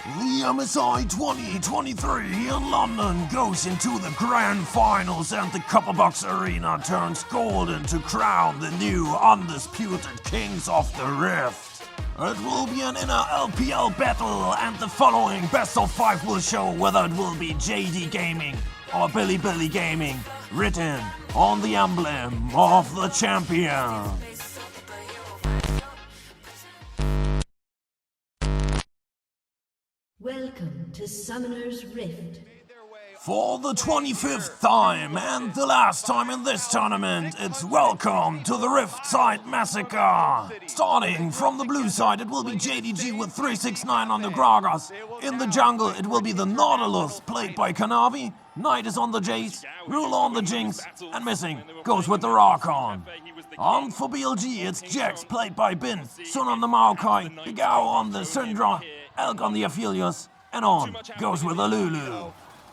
The MSI 2023 in London goes into the grand finals and the Copperbox Arena turns golden to crown the new undisputed kings of the Rift. It will be an inner LPL battle and the following best of 5 will show whether it will be JD Gaming or Billy Gaming written on the emblem of the champion. Welcome to Summoner's Rift. For the 25th time and the last time in this tournament, it's welcome to the Rift Side Massacre. Starting from the blue side, it will be JDG with 369 on the Gragas. In the jungle, it will be the Nautilus, played by Kanavi. Knight is on the Jace, Rule on the Jinx, and missing goes with the Rakon. On for BLG, it's Jax, played by Bin, Sun on the Maokai, Higao on the Syndra, Elk on the Aphelios, and on goes with the Lulu.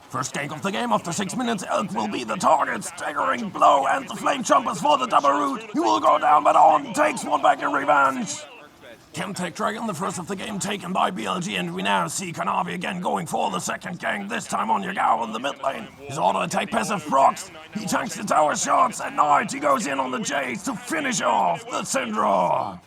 First gank of the game after 6 minutes, Elk will be the target, staggering blow, and the flame chompers for the double root. He will go down, but on takes one back in revenge. Chemtech Dragon, the first of the game taken by BLG, and we now see Kanavi again going for the second gank, this time on Yagao in the mid lane. His auto attack passive procs, he tanks the tower shots, and Knight he goes in on the Jace to finish off the Syndra.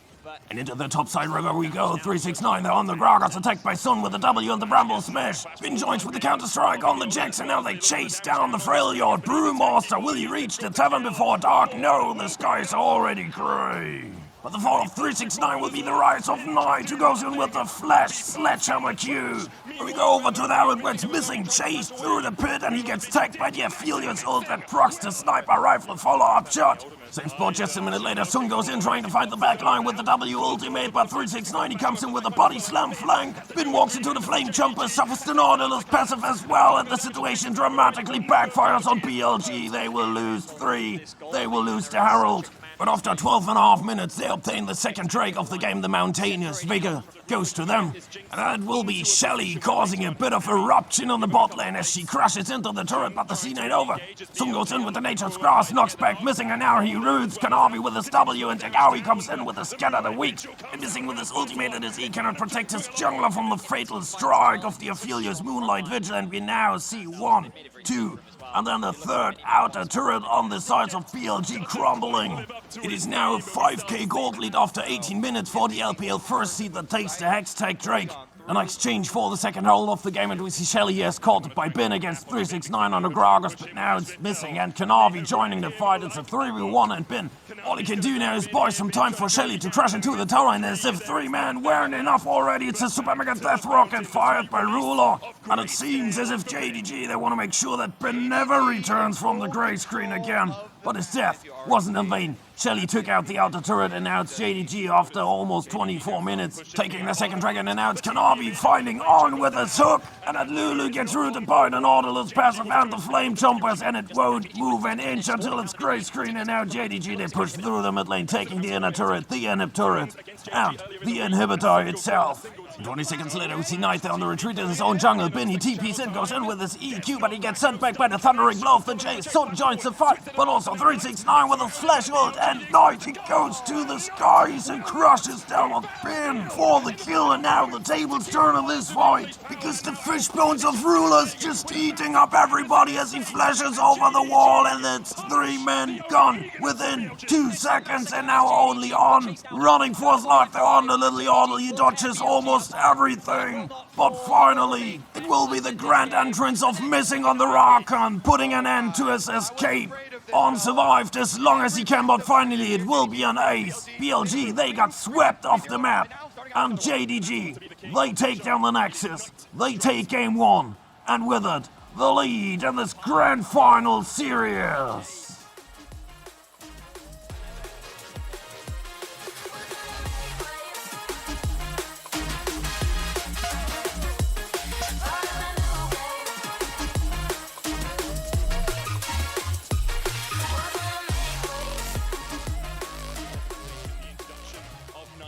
And into the top side river we go, 369 there on the Gragas, attacked by Sun with the W and the Bramble Smash. Bin joins with the counter-strike on the Jax, and now they chase down the Freljord. Brewmaster, will he reach the tavern before dark? No, the skies are already grey. But the fall of 369 will be the rise of Knight, who goes in with the Flash Sledgehammer Q. We go over to the Arrow, where it's missing, chased through the pit, and he gets tagged by the Aphelios ult that procs the sniper rifle follow-up shot. Same spot just a minute later, Sun goes in trying to find the backline with the W ultimate, but 369 he comes in with a body slam flank. Bin walks into the flame jumper, suffers the Nautilus passive as well, and the situation dramatically backfires on BLG. They will lose 3, they will lose to Herald. But after 12.5 minutes, they obtain the second Drake of the game, the Mountainous Vigor goes to them. And that will be Shelly causing a bit of eruption on the bot lane as she crashes into the turret, but the scene ain't over. Sun goes in with the Nature's Grass, knocks back, missing, and now he roots Kanavi with his W, and Tagawi comes in with a Scatter the Weak. And missing with his ultimate, and his E cannot protect his jungler from the fatal strike of the Aphelios Moonlight Vigil, and we now see 1, 2, and then a third outer turret on the sides of BLG crumbling. It is now a 5k gold lead after 18 minutes for the LPL first seed that takes the Hextech Drake. An exchange for the second hold of the game, and we see Shelly escorted by Bin against 369 on the Gragas, but now it's missing, and Kanavi joining the fight. It's a 3v1, and Bin, all he can do now is buy some time for Shelly to crash into the tower, and as if 3 men weren't enough already, it's a super mega death rocket fired by Ruler, and it seems as if JDG, they want to make sure that Bin never returns from the grey screen again. But his death wasn't in vain. Shelly took out the outer turret, and now it's JDG after almost 24 minutes, taking the second dragon, and now it's Kanavi finding on with his hook, and that Lulu gets rooted by the Nautilus passive and the flame chompers, and it won't move an inch until it's grey screen, and now JDG, they push through the mid lane, taking the inner turret, the inhib turret, and the inhibitor itself. 20 seconds later, we see Knight there on the retreat in his own jungle. Bin, he TPs in, goes in with his EQ, but he gets sent back by the thundering blow of the Jace. Sun joins the fight, but also 369 with his flash ult, and Knight, he goes to the skies and crushes down on Bin for the kill, and now the tables turn in this fight, because the fish bones of Ruler's just eating up everybody as he flashes over the wall, and it's 3 men gone within 2 seconds, and now only on, running for his life there on the little yodel. He dodges almost everything, but finally it will be the grand entrance of missing on the Rakan, putting an end to his escape. On survived as long as he can, but finally it will be an ace. BLG, they got swept off the map, and JDG, they take down the Nexus, they take game 1, and with it the lead in this grand final series.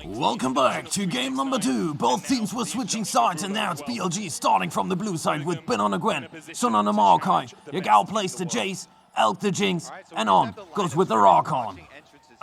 Welcome back to game number 2. Both teams were switching sides, and now it's BLG starting from the blue side with Bin on the Gwen, Sun on the Maokai, Yagao plays the Jace, Elk the Jinx, and on goes with the Rakon.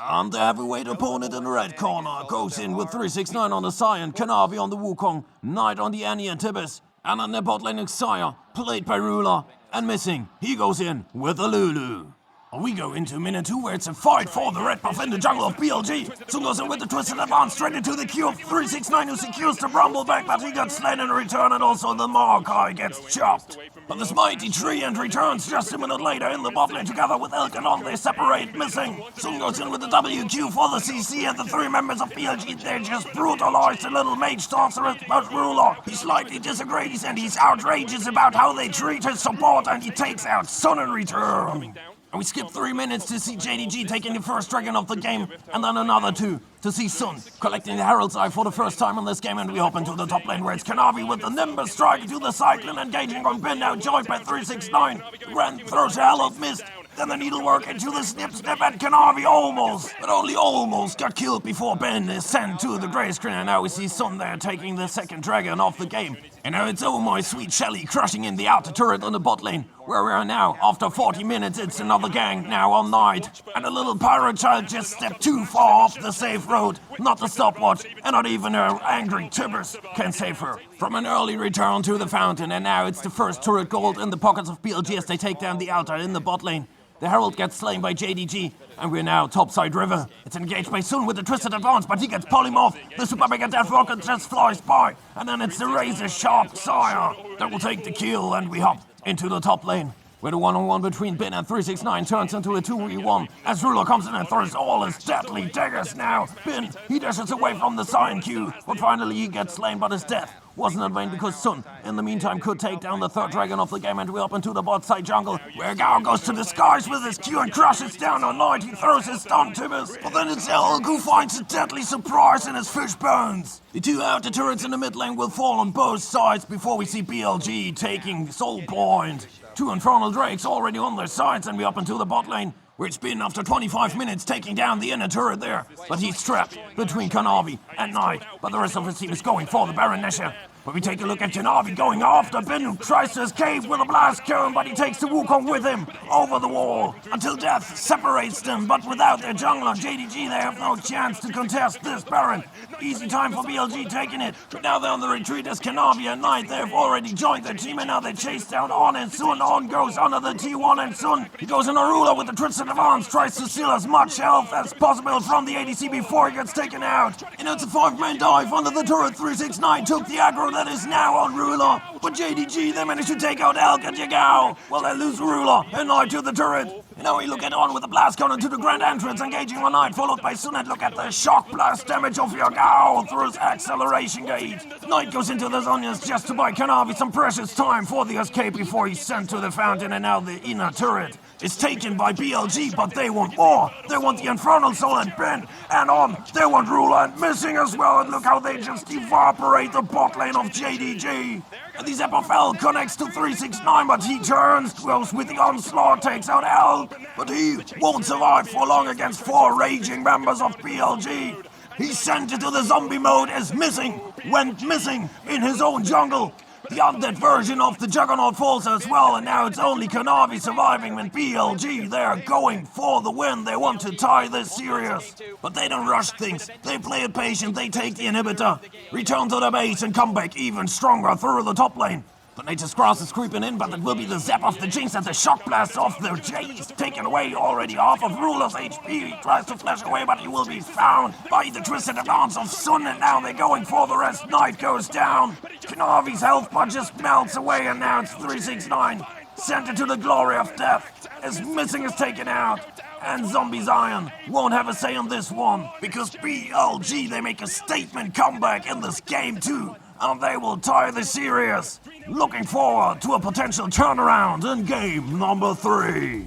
And the heavyweight opponent in the red corner goes in with 369 on the Cyan, Kanavi on the Wukong, Knight on the Annie and Tibbis, and on the bot lane Xayah, played by Ruler, and missing, he goes in with a Lulu. We go into minute 2 where it's a fight for the red buff in the jungle of BLG. Sun goes in with the twisted advance straight into the queue of 369 who secures the Bramble back, but he gets slain in return and also the Maokai gets chopped. But this mighty tree and returns just a minute later in the bot lane together with Elkanon. They separate, missing. Sun goes in with the WQ for the CC and the 3 members of BLG. They just brutalize the little mage sorceress, but Ruler, he slightly disagrees and he's outrageous about how they treat his support and he takes out Sun in return. And we skip 3 minutes to see JDG taking the first dragon of the game, and then another 2 to see Sun collecting the Herald's Eye for the first time in this game, and we hop into the top lane where it's Kanavi with the Nimbus strike to the cyclone, engaging on Bin, now joined by 369. Ren throws a hell of mist, then the needlework into the snip, and Kanavi almost, but only almost got killed before Ben is sent to the grey screen, and now we see Sun there taking the second dragon of the game. And now it's Oh My Sweet Shelly crushing in the outer turret on the bot lane, where we are now. After 40 minutes, it's another gang now on Knight. And a little pirate child just stepped too far off the safe road. Not the stopwatch, and not even her angry Tibbers can save her from an early return to the fountain. And now it's the first turret gold in the pockets of BLG as they take down the outer in the bot lane. The Herald gets slain by JDG, and we're now topside river. It's engaged by Sun with the twisted advance, but he gets polymorphed. The super mega death rocket just flies by, and then it's the razor sharp Xayah that will take the kill, and we hop into the top lane, where the one-on-one between Bin and 369 turns into a 2v1 as Ruler comes in and throws all his deadly daggers now. Bin, he dashes away from the Cyan queue, but finally he gets slain, but his death wasn't in vain because Sun, in the meantime, could take down the third dragon of the game, and we up into the bot side jungle, where Gao goes to the skies with his Q and crushes down on Knight. He throws his stun Tibbers, but then it's Elk who finds a deadly surprise in his fish bones. The 2 outer turrets in the mid lane will fall on both sides before we see BLG taking Soul Point. 2 Infernal Drakes already on their sides, and we up into the bot lane, where it's been after 25 minutes taking down the inner turret there. But he's trapped between Kanavi and Knight, but the rest of his team is going for the Baron Nashor. But we take a look at Kanavi going after Ben, who tries to escape with a blast cone, but he takes the Wukong with him over the wall until death separates them. But without their jungler, JDG, they have no chance to contest this Baron. Easy time for BLG taking it, but now they're on the retreat as Kanavi and Knight, they've already joined their team, and now they chase down On, and Sun. On goes under the T1, and Sun, he goes in a Ruler with the twisted advance, tries to steal as much health as possible from the ADC before he gets taken out. And it's a 5-man dive under the turret. 369 took the aggro that is now on Ruler, but JDG, they managed to take out Elk and Yagao. Well, they lose Ruler and Knight to the turret. And now we look at On with a blast cone into the grand entrance, engaging on Knight, followed by Sun, and look at the shock blast damage of Yagao through his acceleration gate. Knight goes into the Zonias just to buy Kanavi some precious time for the escape before he's sent to the fountain, and now the inner turret is taken by BLG, but they want more. They want the Infernal Soul and Ben, and On, they want Ruler and missing as well, and look how they just evaporate the bot lane of JDG. And the Zepafel connects to 369, but he turns, goes with the onslaught, takes out Elk, but he won't survive for long against 4 raging members of BLG. He's sent into the zombie mode as missing, went missing in his own jungle. The undead version of the Juggernaut falls as well, and now it's only Kanavi surviving, and BLG, they're going for the win. They want to tie this serious, but they don't rush things. They play it patient, they take the inhibitor, return to the base, and come back even stronger through the top lane. The Nature's Grass is creeping in, but it will be the zap of the Jinx and the shock blast of the Jays. Taken away already half of Ruler's HP. He tries to flash away, but he will be found by the twisted advance of Sun, and now they're going for the rest. Knight goes down. Kanavi's health bar just melts away, and now it's 369. Sent into the glory of death as Missing is taken out. And Zombie Zion won't have a say on this one, because BLG, they make a statement comeback in this game too, and they will tie the series. Looking forward to a potential turnaround in game number 3.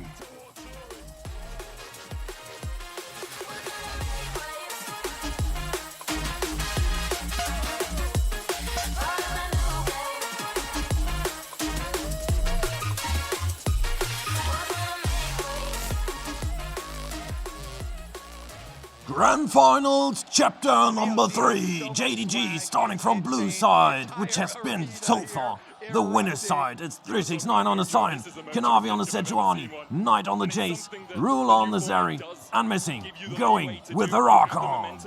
Grand Finals, chapter number 3. JDG starting from blue side, which has been, so far, the winner's side. It's 369 on the Cyan, Kanavi on the Sejuani, Knight on the Jace, Ruler on the Zeri, and missing, going with the rock on.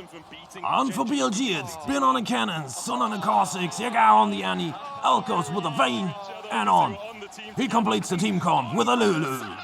And for BLG, it's Bin on the cannon, Sun on the Cossacks, Yagao on the Annie, Elkos with a vein, and on. He completes the team comp with a Lulu.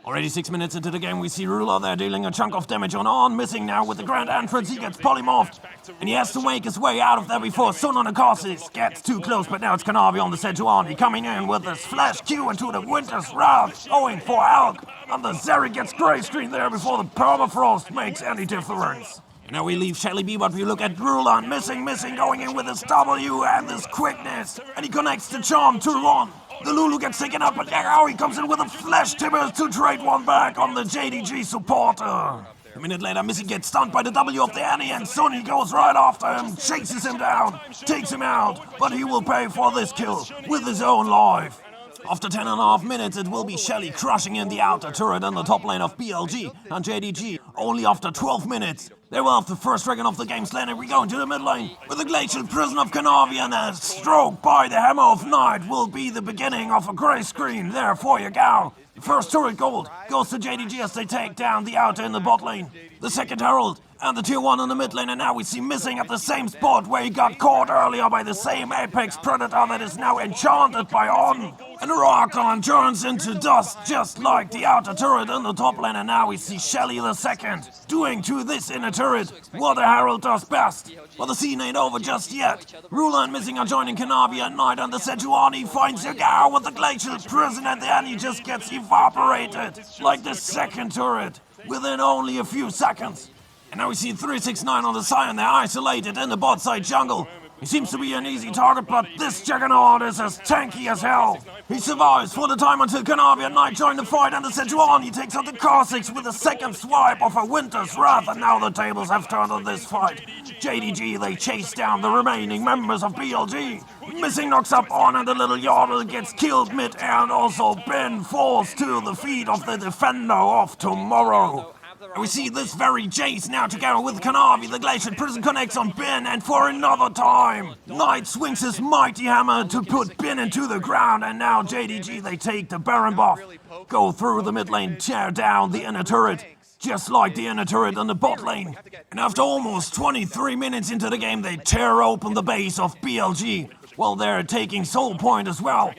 Already 6 minutes into the game, we see Ruler there dealing a chunk of damage on, missing now with the grand entrance. He gets polymorphed, and he has to make his way out of there before Sun on the Cossacks gets too close, but now it's Kanavi on the Sejuani coming in with his flash Q into the Winter's Wrath, going for Elk, and the Zeri gets gray screen there before the Permafrost makes any difference. And now we leave Shelly B, but we look at Ruler, missing, going in with his W and his quickness, and he connects the Charm 2-1. The Lulu gets taken up, but now he comes in with a flash Timbers to trade one back on the JDG supporter. A minute later, Missy gets stunned by the W of the Annie, and Sonny goes right after him, chases him down, takes him out, but he will pay for this kill with his own life. After 10.5 minutes, it will be Shelly crushing in the outer turret in the top lane of BLG and JDG. Only after 12 minutes, they will have the first dragon of the game slain, and we go into the mid lane with the Glacial Prison of Kanavi, and a stroke by the Hammer of Night will be the beginning of a grey screen there for Yagao. The first turret gold goes to JDG as they take down the outer in the bot lane. The second Herald and the tier 1 in the mid lane, and now we see missing at the same spot where he got caught earlier by the same Apex Predator that is now enchanted by On. And Rockon turns into dust just like the outer turret in the top lane, and now we see Shelly the second doing to this inner turret what a Herald does best. But the scene ain't over just yet. Ruler and Missing are joining Kanavi at night, and the Sejuani finds Yagao with the Glacial Prison, and then he just gets evaporated like the second turret within only a few seconds. And now we see 369 on the side, they're isolated in the bot side jungle. He seems to be an easy target, but this Juggernaut is as tanky as hell. He survives for the time until Kanavi at night join the fight, and the Sejuani takes out the Cossacks with a second swipe of a Winter's Wrath, and now the tables have turned on this fight. JDG, they chase down the remaining members of BLG. Missing knocks up On, and the little Yordle gets killed mid-air, and also Ben falls to the feet of the Defender of Tomorrow. And we see this very Jace now together with Kanavi. The Glacial Prison connects on Ben, and for another time, Knight swings his mighty hammer to put Ben into the ground, and now JDG, they take the Baron buff, go through the mid lane, tear down the inner turret, just like the inner turret in the bot lane. And after almost 23 minutes into the game, they tear open the base of BLG, while they're taking Soul Point as well.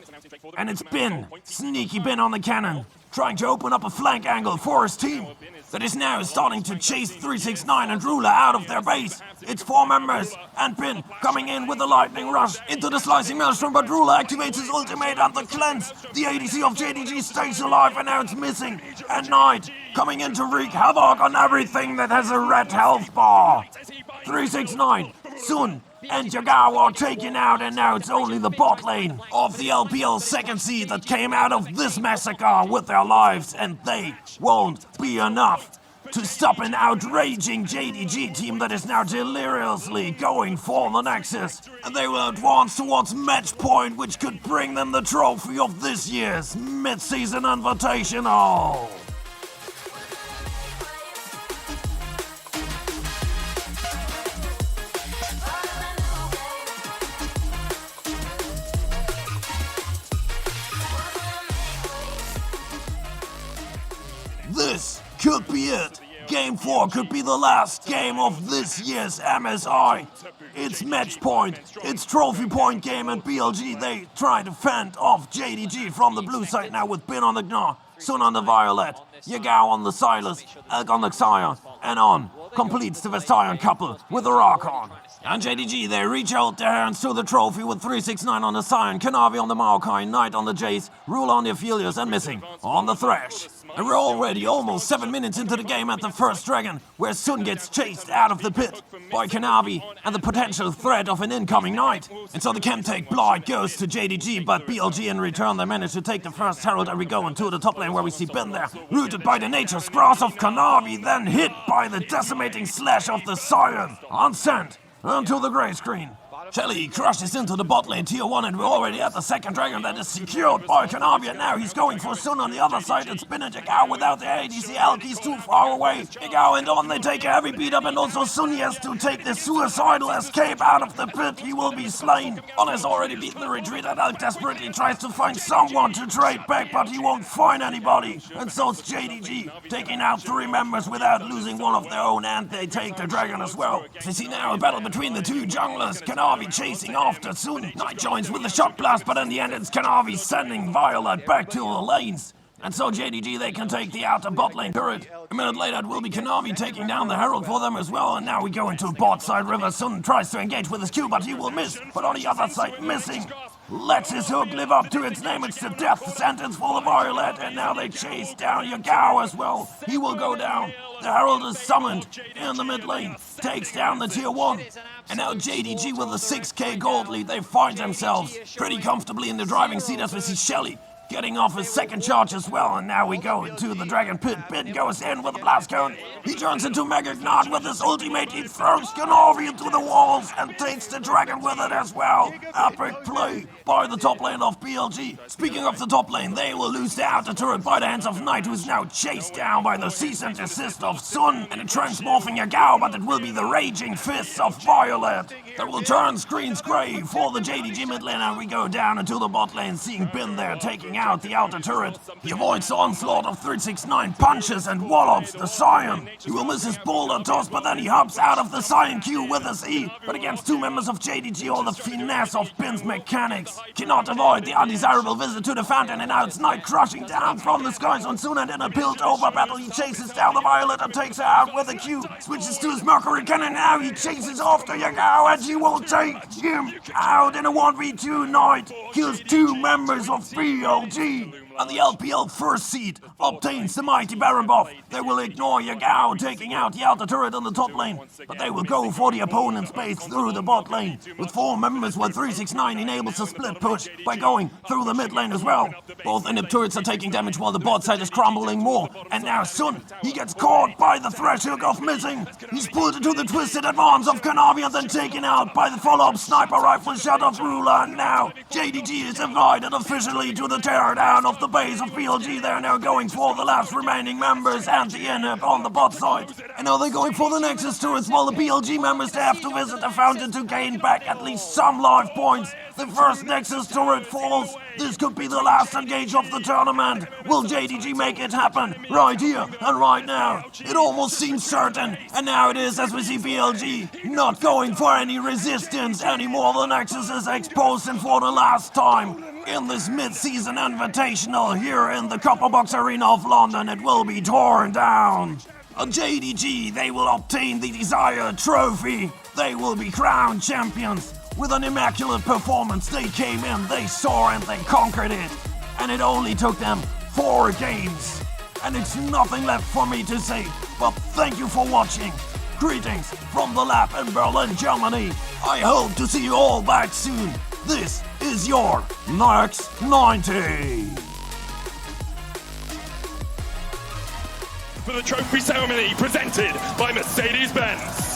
And it's Ben, sneaky Ben on the cannon, trying to open up a flank angle for his team that is now starting to chase 369 and Ruler out of their base. It's 4 members, and Pin coming in with a lightning rush into the slicing maelstrom, but Ruler activates his ultimate and the cleanse. The ADC of JDG stays alive, and now it's missing. And Knight coming in to wreak havoc on everything that has a red health bar. 369, Sun and Yagao are taken out, and now it's only the bot lane of the LPL second seed that came out of this massacre with their lives, and they won't be enough to stop an outraging JDG team that is now deliriously going for the Nexus. And they will advance towards match point, which could bring them the trophy of this year's mid-season invitational. This could be it. Game 4 could be the last game of this year's MSI. It's match point, it's trophy point game, and BLG, they try to fend off JDG from the blue side now with Bin on the Gnar, Sun on the Violet, Yagao on the Silas, Elk on the Xayah, and On completes the Vestian couple with a Rock-On. And JDG, they reach out their hands to the trophy with 369 on the Sion, Kanavi on the Maokai, Knight on the Jace, Ruler on the Aphelios, and Missing on the Thresh. And we're already almost 7 minutes into the game at the first dragon, where Sun gets chased out of the pit by Kanavi and the potential threat of an incoming Knight. And so the Chemtech Blight goes to JDG, but BLG in return, they manage to take the first Herald, and we go into the top lane where we see Ben there, rooted by the Nature's Grasp of Kanavi, then hit by the decimating slash of the Scion, unsent onto the grey screen. Shelly crashes into the bot lane tier 1 and we're already at the second dragon that is secured by Kanavi, and now he's going for Sun on the other side. It's Spin and Jagao without the ADC. Alki's too far away. Jagao and On, they take a heavy beat up, and also Sun has to take the suicidal escape out of the pit. He will be slain. On has already beaten the retreat and Alk desperately tries to find someone to trade back, but he won't find anybody. And so it's JDG taking out 3 members without losing one of their own, and they take the dragon as well. We see now a battle between the 2 junglers. Kanavi chasing after Sun. Knight joins with the shot blast, but in the end it's Kanavi sending Violet back to the lanes. And so JDG, they can take the outer bot lane turret. A minute later it will be Kanavi taking down the Herald for them as well, and now we go into bot side river. Sun tries to engage with his Q, but he will miss. But on the other side, missing. Lets his hook live up to its name. It's the death sentence for the Violet, and now they chase down Yagao as well. He will go down. The Herald is summoned in the mid lane, takes down the tier 1. And now JDG with a 6k gold lead, they find themselves pretty comfortably in the driving seat as we see Shelly getting off his second charge as well, and now we go into the dragon pit. Bin goes in with a blast cone. He turns into Mega Ignite with his ultimate. He throws Kanavi into the walls and takes the dragon with it as well. Epic play by the top lane of BLG. Speaking of the top lane, they will lose the outer turret by the hands of Knight, who's now chased down by the cease and desist of Sun and a transmorphing Yagao, but it will be the raging fists of Violet that will turn screens grey for the JDG mid lane, and we go down into the bot lane, seeing Bin there taking out the outer turret. He avoids the onslaught of 369 punches and wallops the Scion. He will miss his boulder toss, but then he hops out of the Scion Q with his E. But against 2 members of JDG, all the finesse of Bin's mechanics cannot avoid the undesirable visit to the fountain, and now it's Knight crushing down from the skies on Sun, and in a built-over battle he chases down the Violet and takes her out with a Q. Switches to his Mercury cannon, now he chases after Yagao, and she will take him out in a 1v2. Knight kills 2 members of BLG. And the LPL first seed obtains the mighty Baron buff. They will ignore Yagao taking out the outer turret on the top lane, but they will go for the opponent's base through the bot lane. With 4 members, where 369 enables a split push by going through the mid lane as well. Both inhib turrets are taking damage while the bot side is crumbling more. And now Sun, he gets caught by the thresh hook of missing. He's pulled into the twisted advance of Kanavi and then taken out by the follow-up sniper rifle shot of Ruler. And now JDG is invited officially to the teardown of the base of BLG. They're now going for the last remaining members and the inhib on the bot side. And now they're going for the Nexus turrets, while the BLG members, they have to visit the fountain to gain back at least some life points. The first Nexus turret falls. This could be the last engage of the tournament. Will JDG make it happen right here and right now? It almost seems certain, and now it is, as we see BLG not going for any resistance anymore. The Nexus is exposed, and for the last time in this mid-season invitational here in the Copperbox Arena of London, it will be torn down. A JDG, they will obtain the desired trophy. They will be crowned champions. With an immaculate performance, they came in, they saw, and they conquered it. And it only took them 4 games. And it's nothing left for me to say, but thank you for watching. Greetings from the lab in Berlin, Germany. I hope to see you all back soon. This is your Next 90. For the trophy ceremony presented by Mercedes-Benz.